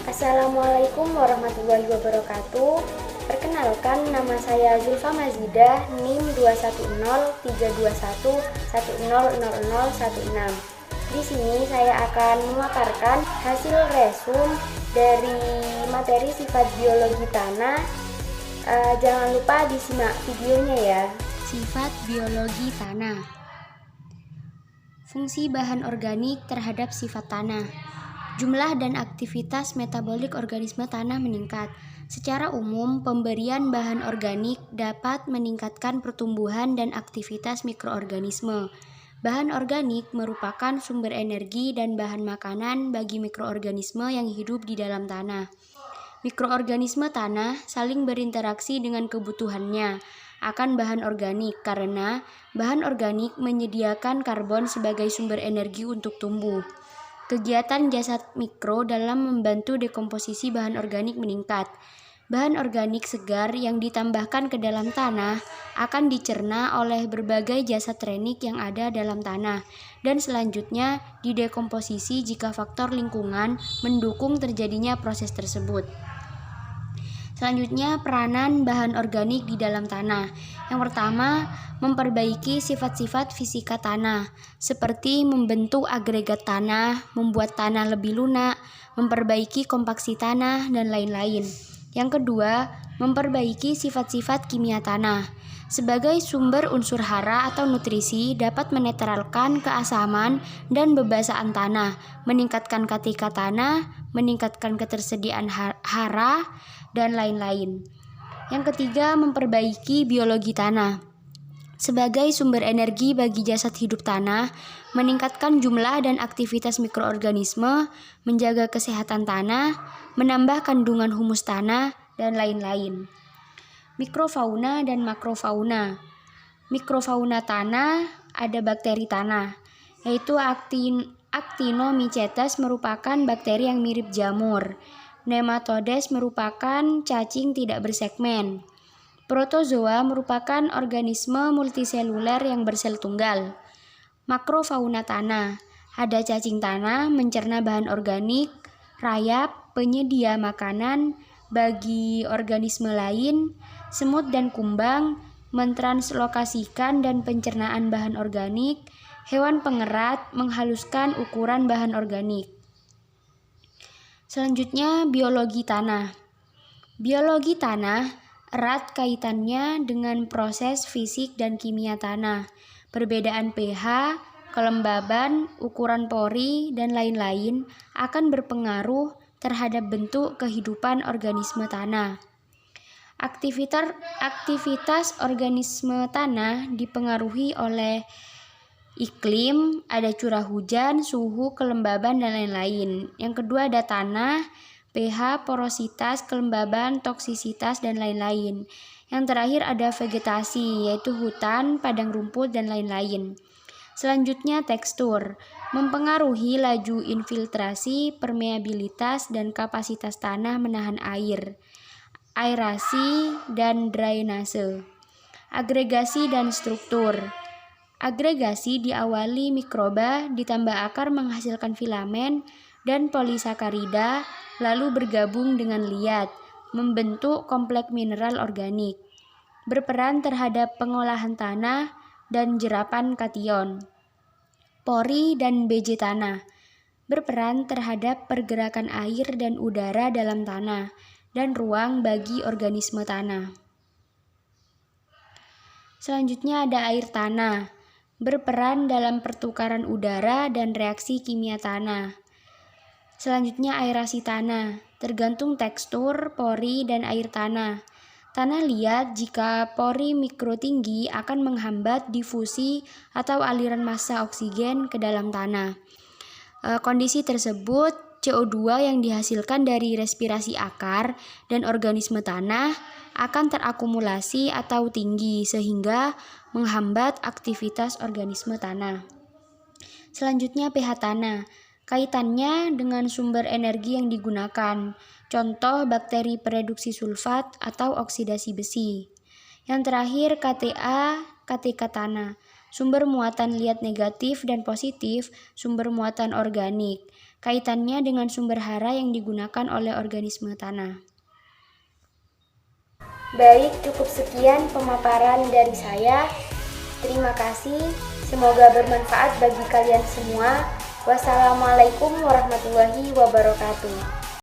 Assalamualaikum warahmatullahi wabarakatuh. Perkenalkan, nama saya Zulfa Mazidah, NIM 2103211000016. Di sini saya akan memaparkan hasil resum dari materi sifat biologi tanah. Jangan lupa disimak videonya ya. Sifat biologi tanah. Fungsi bahan organik terhadap sifat tanah. Jumlah dan aktivitas metabolik organisme tanah meningkat. Secara umum, pemberian bahan organik dapat meningkatkan pertumbuhan dan aktivitas mikroorganisme. Bahan organik merupakan sumber energi dan bahan makanan bagi mikroorganisme yang hidup di dalam tanah. Mikroorganisme tanah saling berinteraksi dengan kebutuhannya akan bahan organik karena bahan organik menyediakan karbon sebagai sumber energi untuk tumbuh. Kegiatan jasad mikro dalam membantu dekomposisi bahan organik meningkat. Bahan organik segar yang ditambahkan ke dalam tanah akan dicerna oleh berbagai jasad renik yang ada dalam tanah dan selanjutnya didekomposisi jika faktor lingkungan mendukung terjadinya proses tersebut. Selanjutnya, peranan bahan organik di dalam tanah. Yang pertama, memperbaiki sifat-sifat fisika tanah, seperti membentuk agregat tanah, membuat tanah lebih lunak, memperbaiki kompaksi tanah, dan lain-lain. Yang kedua, memperbaiki sifat-sifat kimia tanah. Sebagai sumber unsur hara atau nutrisi dapat menetralkan keasaman dan bebasaan tanah, meningkatkan KTK tanah, meningkatkan ketersediaan hara, dan lain-lain. Yang ketiga, memperbaiki biologi tanah. Sebagai sumber energi bagi jasad hidup tanah, meningkatkan jumlah dan aktivitas mikroorganisme, menjaga kesehatan tanah, menambah kandungan humus tanah, dan lain-lain. Mikrofauna dan makrofauna. Mikrofauna tanah ada bakteri tanah, yaitu Actinomycetes merupakan bakteri yang mirip jamur. Nematodes merupakan cacing tidak bersegmen. Protozoa merupakan organisme multiseluler yang bersel tunggal. Makrofauna tanah ada cacing tanah mencerna bahan organik, rayap, penyedia makanan bagi organisme lain, semut dan kumbang, mentranslokasikan dan pencernaan bahan organik, hewan pengerat menghaluskan ukuran bahan organik. Selanjutnya, biologi tanah. Biologi tanah erat kaitannya dengan proses fisik dan kimia tanah. Perbedaan pH, kelembaban, ukuran pori, dan lain-lain akan berpengaruh terhadap bentuk kehidupan organisme tanah. Aktivitas organisme tanah dipengaruhi oleh iklim, ada curah hujan, suhu, kelembaban, dan lain-lain. Yang kedua ada tanah, pH, porositas, kelembaban, toksisitas, dan lain-lain. Yang terakhir ada vegetasi, yaitu hutan, padang rumput, dan lain-lain. Selanjutnya tekstur, mempengaruhi laju infiltrasi, permeabilitas, dan kapasitas tanah menahan air, aerasi, dan drainase. Agregasi dan struktur. Agregasi diawali mikroba, ditambah akar menghasilkan filamen dan polisakarida, lalu bergabung dengan liat, membentuk kompleks mineral organik. Berperan terhadap pengolahan tanah dan jerapan kation. Pori dan biji tanah berperan terhadap pergerakan air dan udara dalam tanah dan ruang bagi organisme tanah. Selanjutnya ada air tanah, berperan dalam pertukaran udara dan reaksi kimia tanah. Selanjutnya aerasi tanah, tergantung tekstur, pori, dan air tanah. Tanah liat jika pori mikro tinggi akan menghambat difusi atau aliran massa oksigen ke dalam tanah. Kondisi tersebut, CO2 yang dihasilkan dari respirasi akar dan organisme tanah akan terakumulasi atau tinggi sehingga menghambat aktivitas organisme tanah. Selanjutnya pH tanah, kaitannya dengan sumber energi yang digunakan, contoh bakteri pereduksi sulfat atau oksidasi besi. Yang terakhir KTK tanah, sumber muatan liat negatif dan positif, sumber muatan organik. kaitannya dengan sumber hara yang digunakan oleh organisme tanah. Baik, cukup sekian pemaparan dari saya. Terima kasih, semoga bermanfaat bagi kalian semua. Wassalamualaikum warahmatullahi wabarakatuh.